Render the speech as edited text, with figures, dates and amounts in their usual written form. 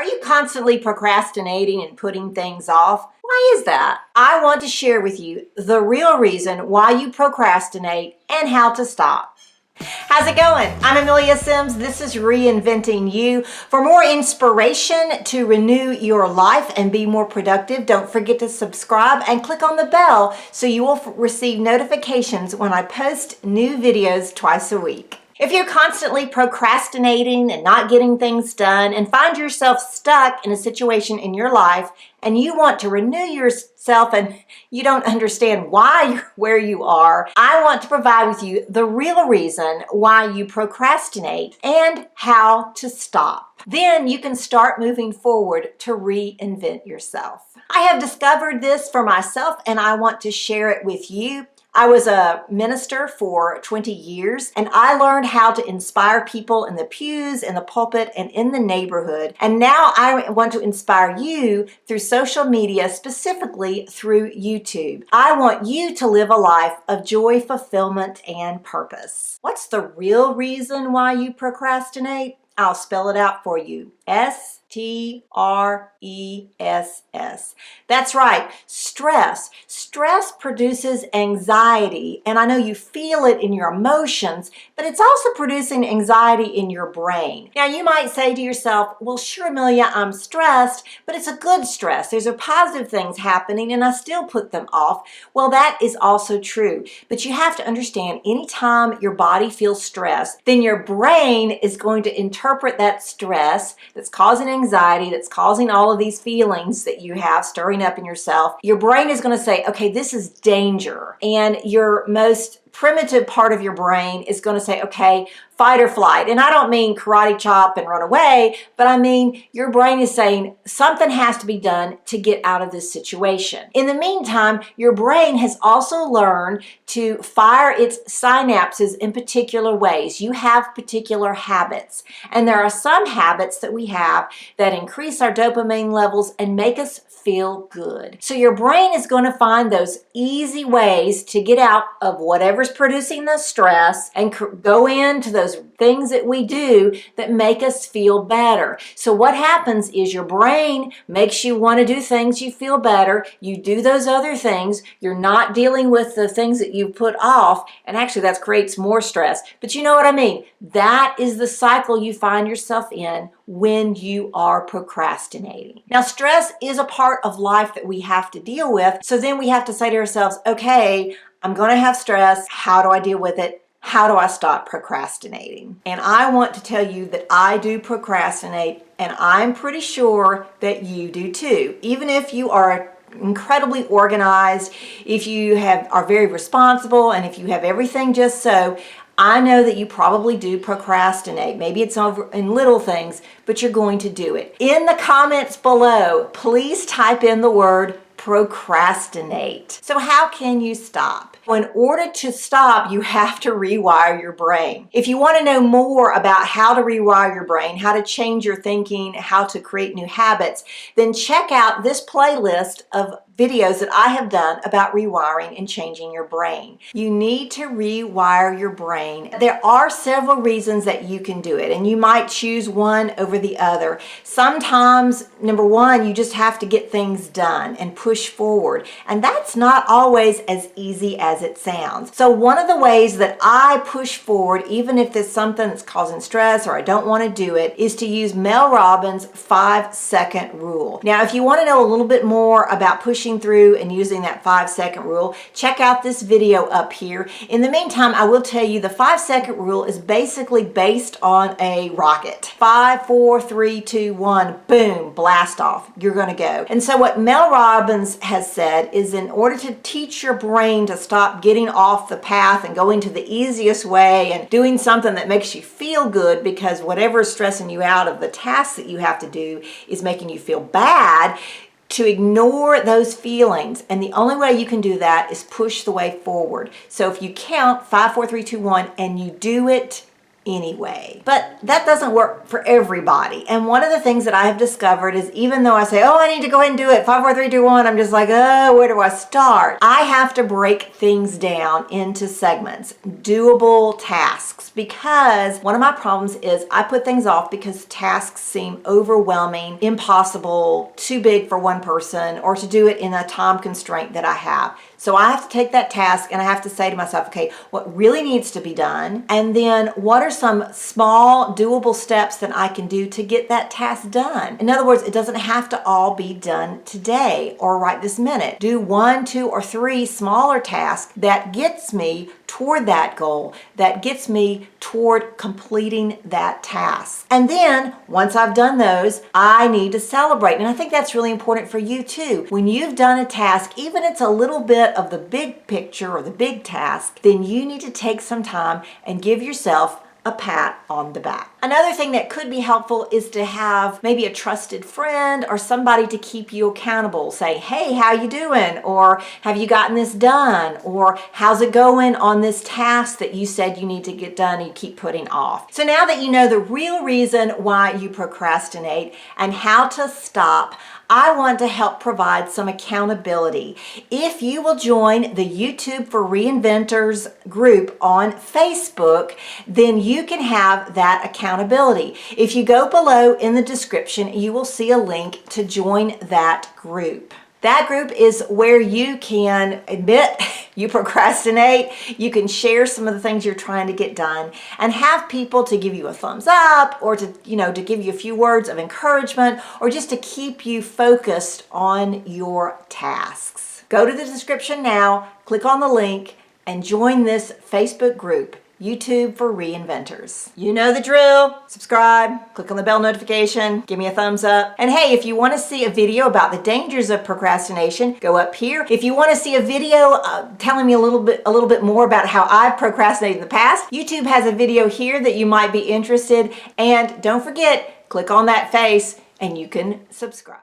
Are you constantly procrastinating and putting things off? Why is that? I want to share with you the real reason why you procrastinate and how to stop. How's it going? I'm Amelia Sims. This is Reinventing You. For more inspiration to renew your life and be more productive, don't forget to subscribe and click on the bell so you will receive notifications when I post new videos twice a week. If you're constantly procrastinating and not getting things done and find yourself stuck in a situation in your life and you want to renew yourself and you don't understand why you're where you are, I want to provide with you the real reason why you procrastinate and how to stop. Then you can start moving forward to reinvent yourself. I have discovered this for myself and I want to share it with you. I was a minister for 20 years and I learned how to inspire people in the pews, in the pulpit, and in the neighborhood. And now I want to inspire you through social media, specifically through YouTube. I want you to live a life of joy, fulfillment, and purpose. What's the real reason why you procrastinate? I'll spell it out for you. S-T-R-E-S-S. That's right, stress. Stress produces anxiety, and I know you feel it in your emotions, but it's also producing anxiety in your brain. Now, you might say to yourself, well, sure, Amelia, I'm stressed, but it's a good stress. There's positive things happening, and I still put them off. Well, that is also true, but you have to understand, anytime your body feels stress, then your brain is going to interpret that stress that's causing anxiety, that's causing all of these feelings that you have stirring up in yourself. Your brain is going to say, okay, this is danger. And your most primitive part of your brain is going to say, okay, fight or flight. And I don't mean karate chop and run away, but I mean your brain is saying something has to be done to get out of this situation. In the meantime, your brain has also learned to fire its synapses in particular ways. You have particular habits, and there are some habits that we have that increase our dopamine levels and make us feel good. So your brain is going to find those easy ways to get out of whatever's producing the stress and go into those things that we do that make us feel better. So what happens is your brain makes you want to do things you feel better. You do those other things. You're not dealing with the things that you put off, and actually that creates more stress. But you know what I mean? That is the cycle you find yourself in when you are procrastinating. Now, stress is a part of life that we have to deal with. So then we have to say to ourselves, okay, I'm going to have stress. How do I deal with it? How do I stop procrastinating? And I want to tell you that I do procrastinate, and I'm pretty sure that you do too. Even if you are incredibly organized, if you are very responsible, and if you have everything just so, I know that you probably do procrastinate. Maybe it's over in little things, but you're going to do it. In the comments below, please type in the word procrastinate. So how can you stop? Well, in order to stop, you have to rewire your brain. If you want to know more about how to rewire your brain, how to change your thinking, how to create new habits, then check out this playlist of videos that I have done about rewiring and changing your brain. You need to rewire your brain. There are several reasons that you can do it, and you might choose one over the other. Sometimes, number one, you just have to get things done and push forward, and that's not always as easy as it sounds. So one of the ways that I push forward, even if there's something that's causing stress or I don't want to do it, is to use Mel Robbins' 5-second rule. Now, if you want to know a little bit more about pushing through and using that 5-second rule, check out this video up here. In the meantime, I will tell you the 5-second rule is basically based on a rocket. 5, 4, 3, 2, 1, boom, blast off. You're going to go. And so what Mel Robbins has said is, in order to teach your brain to stop getting off the path and going to the easiest way and doing something that makes you feel good, because whatever is stressing you out of the tasks that you have to do is making you feel bad, to ignore those feelings. And the only way you can do that is push the way forward. So if you count 5, 4, 3, 2, 1 and you do it, anyway. But that doesn't work for everybody. And one of the things that I have discovered is, even though I say, oh, I need to go ahead and do it, 5, 4, 3, 2, 1, I'm just like, oh, where do I start? I have to break things down into segments, doable tasks, because one of my problems is I put things off because tasks seem overwhelming, impossible, too big for one person, or to do it in a time constraint that I have. So I have to take that task and I have to say to myself, okay, what really needs to be done? And then what are some small doable steps that I can do to get that task done? In other words, it doesn't have to all be done today or right this minute. Do 1, 2, or 3 smaller tasks that gets me toward that goal, that gets me toward completing that task. And then once I've done those, I need to celebrate. And I think that's really important for you too. When you've done a task, even if it's a little bit of the big picture or the big task, then you need to take some time and give yourself a pat on the back. Another thing that could be helpful is to have maybe a trusted friend or somebody to keep you accountable. Say, hey, how you doing? Or have you gotten this done? Or how's it going on this task that you said you need to get done and you keep putting off? So now that you know the real reason why you procrastinate and how to stop, I want to help provide some accountability. If you will join the YouTube for Reinventors group on Facebook, then you can have that accountability. If you go below in the description, you will see a link to join that group. That group is where you can admit you procrastinate, you can share some of the things you're trying to get done, and have people to give you a thumbs up, or to give you a few words of encouragement, or just to keep you focused on your tasks. Go to the description now, click on the link, and join this Facebook group, YouTube for Reinventors. You know the drill. Subscribe, click on the bell notification, give me a thumbs up. And hey, if you want to see a video about the dangers of procrastination, go up here. If you want to see a video telling me a little bit more about how I've procrastinated in the past, YouTube has a video here that you might be interested. And don't forget, click on that face and you can subscribe.